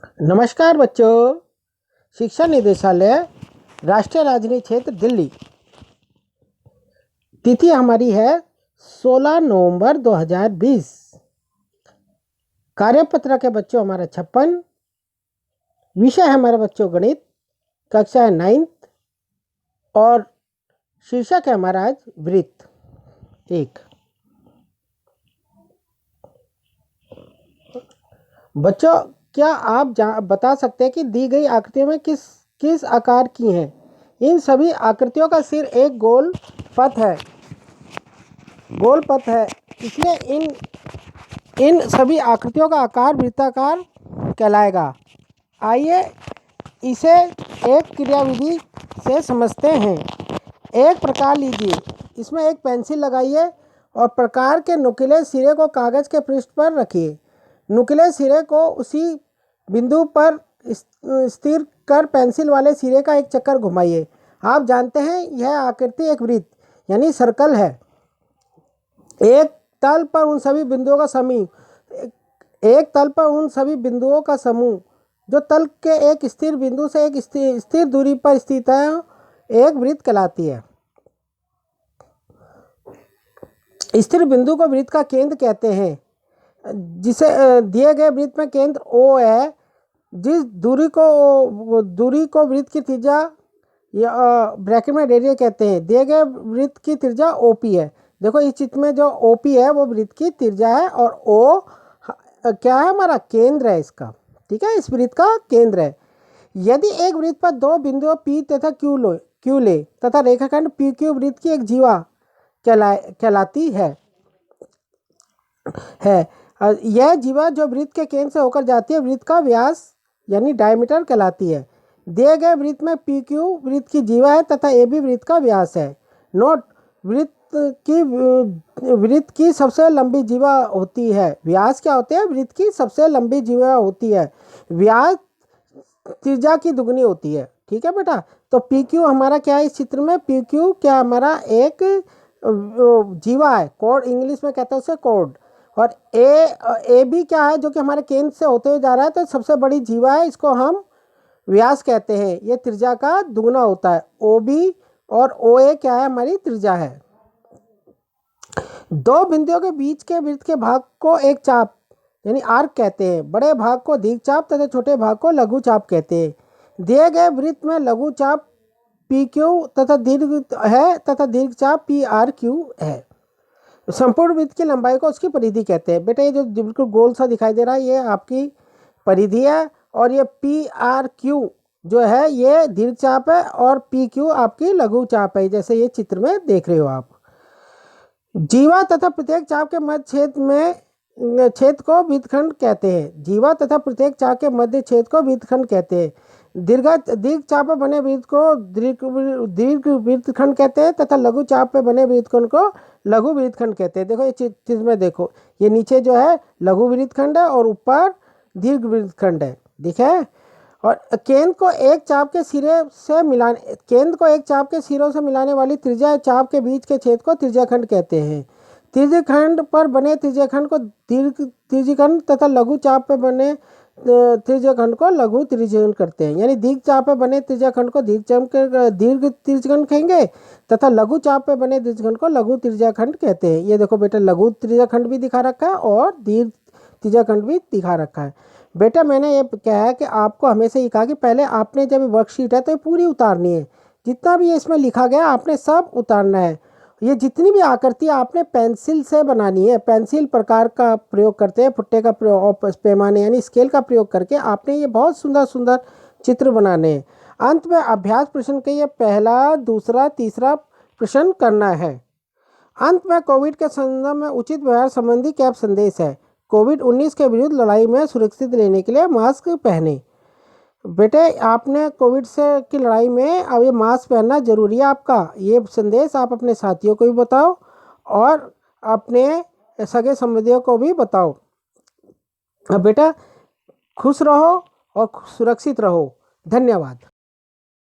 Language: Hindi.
नमस्कार बच्चों। शिक्षा निदेशालय, राष्ट्रीय राजधानी क्षेत्र दिल्ली। तिथि हमारी है 16 नवंबर 2020। कार्यपत्र के बच्चों हमारा 56। विषय है हमारे बच्चों गणित, कक्षा 9th, और शीर्षक है हमारा आज वृत्त 1। बच्चों, क्या आप बता सकते हैं कि दी गई आकृतियों में किस किस आकार की हैं? इन सभी आकृतियों का सिर एक गोल पथ है, इसलिए इन सभी आकृतियों का आकार वृत्ताकार कहलाएगा। आइए इसे एक क्रियाविधि से समझते हैं। एक प्रकार लीजिए, इसमें एक पेंसिल लगाइए और प्रकार के नुकीले सिरे को कागज के पृष्ठ पर रखिए। नुकीले सिरे को उसी बिंदु पर स्थिर कर पेंसिल वाले सिरे का एक चक्कर घुमाइए। आप जानते हैं यह आकृति एक वृत्त यानी सर्कल है। एक तल पर उन सभी बिंदुओं का समूह जो तल के एक स्थिर बिंदु से एक स्थिर दूरी पर स्थित है, एक वृत्त कहलाती है। स्थिर बिंदु को वृत्त का केंद्र कहते हैं। जिसे दिए गए वृत्त में केंद्र O है। जिस दूरी को वृत्त की त्रिज्या या ब्रैकेट में रेडियस कहते हैं। दिए गए वृत्त की त्रिज्या OP है। देखो इस चित्र में जो OP है वो वृत्त की त्रिज्या है और O क्या है, हमारा केंद्र है इसका। ठीक है, इस वृत्त का केंद्र है। यदि एक वृत्त पर दो बिंदुओं P तथा Q ले तथा रेखाखंड PQ वृत्त की एक जीवा कहलाती है। यह जीवा जो वृत्त के केंद्र से होकर जाती है वृत्त का व्यास यानी डायमीटर कहलाती है। दिए गए वृत्त में PQ वृत्त की जीवा है तथा AB वृत्त का व्यास है। नोट, वृत्त की सबसे लंबी जीवा होती है। व्यास क्या होते हैं? वृत्त की सबसे लंबी जीवा होती है। व्यास त्रिज्या की दुगनी होती है। ठीक है बेटा, तो PQ हमारा क्या है इस चित्र में? PQ क्या हमारा एक जीवा है, कोड इंग्लिश में कहते हैं उसे कोड। और AB क्या है, जो कि हमारे केंद्र से होते हुए जा रहा है, तो सबसे बड़ी जीवा है, इसको हम व्यास कहते हैं। ये त्रिज्या का दुगना होता है। OB और OA क्या है, हमारी त्रिज्या है। दो बिंदुओं के बीच के वृत्त के भाग को एक चाप यानी आर्क कहते हैं। बड़े भाग को दीर्घ चाप तथा छोटे भाग को लघु चाप कहते हैं। दिए गए वृत्त में लघु चाप PQ तथा दीर्घ चाप PRQ है। संपूर्ण वृत्त की लंबाई को उसकी परिधि कहते हैं। बेटा ये जो बिल्कुल गोल सा दिखाई दे रहा है ये आपकी परिधि है, और ये PRQ जो है ये दीर्घ चाप है और PQ आपकी लघु चाप है, जैसे ये चित्र में देख रहे हो आप। जीवा तथा प्रत्येक चाप के मध्य छेद को वृत्तखंड कहते हैं। जीवा तथा प्रत्येक चाप के मध्य छेद को वृत्तखंड कहते हैं। दीर्घ चाप पर बने वृत्त को दीर्घ वृत्तखंड कहते हैं तथा लघु चाप पर बने वृत्तखंड को लघु वृत्तखंड कहते हैं। देखो ये चित्र में देखो, ये नीचे जो है लघु वृत्तखंड है और ऊपर दीर्घ वृत्तखंड है। दिखे? और केंद्र को एक चाप के सिरों से मिलाने वाली त्रिज्या चाप के बीच के छेद को त्रिज्याखंड कहते हैं। त्रिज्याखंड पर बने त्रिज्याखंड को दीर्घ त्रिज्याखंड तथा लघु चाप पर बने त्रिज्याखंड को लघु त्रिज्याखंड करते हैं। यानी दीर्घ चाप पर बने त्रिज्याखंड को दीर्घ त्रिज्याखंड कहेंगे तथा लघु चाप पर बने त्रिज्याखंड को लघु त्रिज्याखंड कहते हैं। ये देखो बेटा, लघु त्रिज्याखंड भी दिखा रखा है और दीर्घ त्रिज्याखंड भी दिखा रखा है। बेटा मैंने ये कहा है कि आपको हमेशा ये कहा कि पहले आपने जब वर्कशीट है तो ये पूरी उतारनी है। जितना भी इसमें लिखा गया आपने सब उतारना है। ये जितनी भी आकृति आपने पेंसिल से बनानी है, पेंसिल प्रकार का प्रयोग करते हैं, फुट्टे का प्रयोग, पैमाने यानी स्केल का प्रयोग करके आपने ये बहुत सुंदर सुंदर चित्र बनाने हैं। अंत में अभ्यास प्रश्न के ये पहला, दूसरा, तीसरा प्रश्न करना है। अंत में कोविड के संदर्भ में उचित व्यवहार संबंधी क्या संदेश है? कोविड-19 के विरुद्ध लड़ाई में सुरक्षित रहने के लिए मास्क पहने। बेटे आपने कोविड से की लड़ाई में अब ये मास्क पहनना जरूरी है आपका। ये संदेश आप अपने साथियों को भी बताओ और अपने सगे संबंधियों को भी बताओ। अब बेटा खुश रहो और सुरक्षित रहो। धन्यवाद।